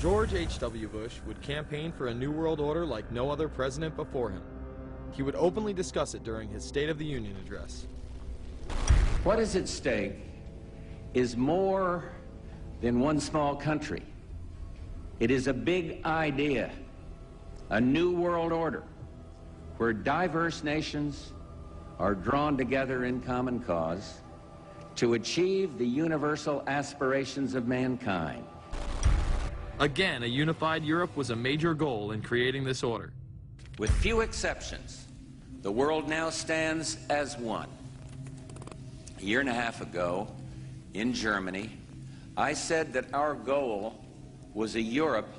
George H.W. Bush would campaign for a new world order like no other president before him. He would openly discuss it during his State of the Union address. What is at stake is more than one small country. It is a big idea, a new world order, where diverse nations are drawn together in common cause to achieve the universal aspirations of mankind. Again, a unified Europe was a major goal in creating this order. With few exceptions, the world now stands as one. A year and a half ago, in Germany, I said that our goal was a Europe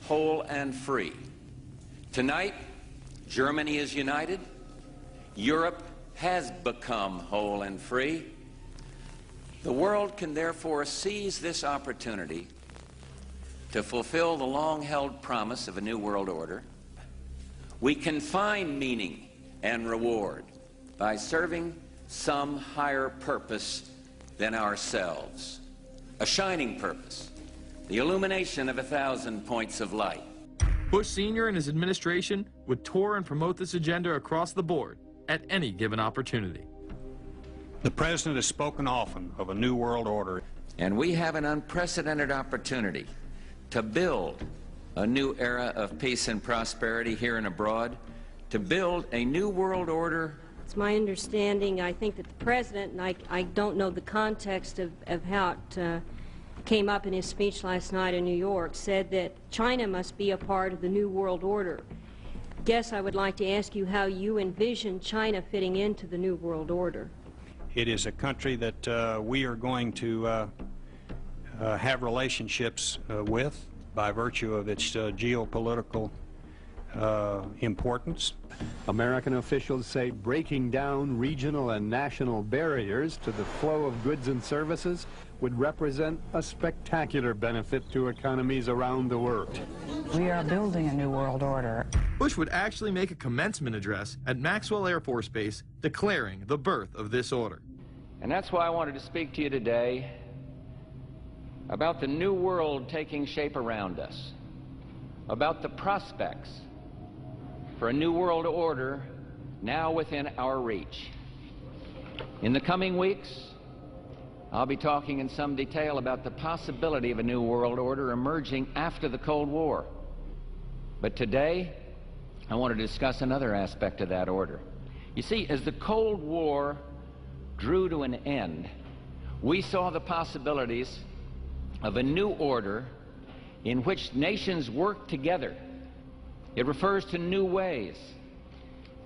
whole and free. Tonight, Germany is united. Europe has become whole and free. The world can therefore seize this opportunity to fulfill the long-held promise of a new world order. We can find meaning and reward by serving some higher purpose than ourselves. A shining purpose, the illumination of 1,000 points of light. Bush Sr. and his administration would tour and promote this agenda across the board at any given opportunity. The President has spoken often of a new world order. And we have an unprecedented opportunity to build a new era of peace and prosperity here and abroad, to build a new world order. It's my understanding, I think, that the President, and I don't know the context of how it came up in his speech last night in New York, said that China must be a part of the new world order. Guess I would like to ask you how you envision China fitting into the new world order. It is a country that we are going to have relationships with by virtue of its geopolitical importance. American officials say breaking down regional and national barriers to the flow of goods and services would represent a spectacular benefit to economies around the world. We are building a new world order. Bush would actually make a commencement address at Maxwell Air Force Base declaring the birth of this order. And that's why I wanted to speak to you today about the new world taking shape around us, about the prospects for a new world order now within our reach. In the coming weeks, I'll be talking in some detail about the possibility of a new world order emerging after the Cold War. But today, I want to discuss another aspect of that order. You see, as the Cold War drew to an end, we saw the possibilities of a new order in which nations work together. It refers to new ways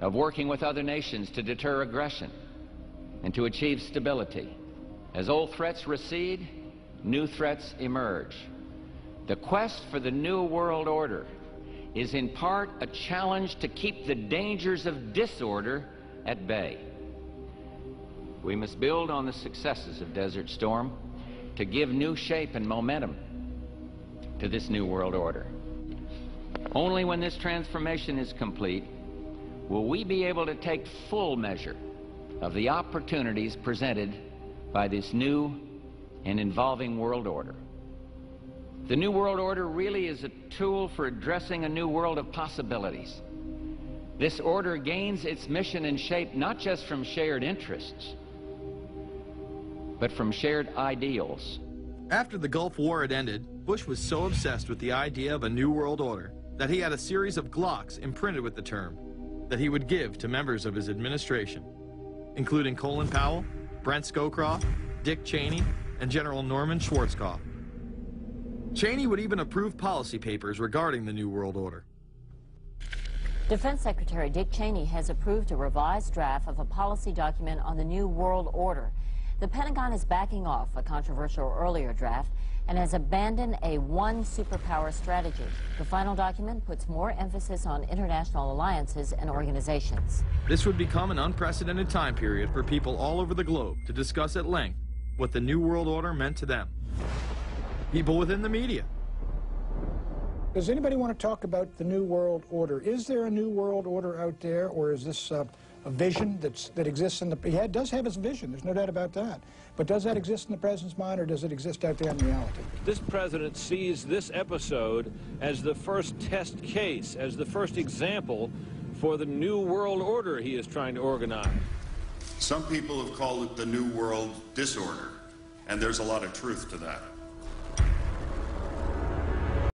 of working with other nations to deter aggression and to achieve stability. As old threats recede, new threats emerge. The quest for the new world order is in part a challenge to keep the dangers of disorder at bay. We must build on the successes of Desert Storm to give new shape and momentum to this new world order. Only when this transformation is complete will we be able to take full measure of the opportunities presented by this new and evolving world order. The new world order really is a tool for addressing a new world of possibilities. This order gains its mission and shape not just from shared interests, but from shared ideals. After the Gulf War had ended, Bush was so obsessed with the idea of a new world order that he had a series of Glocks imprinted with the term that he would give to members of his administration, including Colin Powell, Brent Scowcroft, Dick Cheney, and General Norman Schwarzkopf. Cheney would even approve policy papers regarding the New World Order. Defense Secretary Dick Cheney has approved a revised draft of a policy document on the New World Order. The Pentagon is backing off a controversial earlier draft and has abandoned a one superpower strategy. The final document puts more emphasis on international alliances and organizations. This would become an unprecedented time period for people all over the globe to discuss at length what the New World Order meant to them. People within the media. Does anybody want to talk about the New World Order? Is there a New World Order out there, or is this a vision that exists in the... He does have his vision, there's no doubt about that. But does that exist in the president's mind, or does it exist out there in reality? This president sees this episode as the first test case, as the first example for the new world order he is trying to organize. Some people have called it the New World Disorder, and there's a lot of truth to that.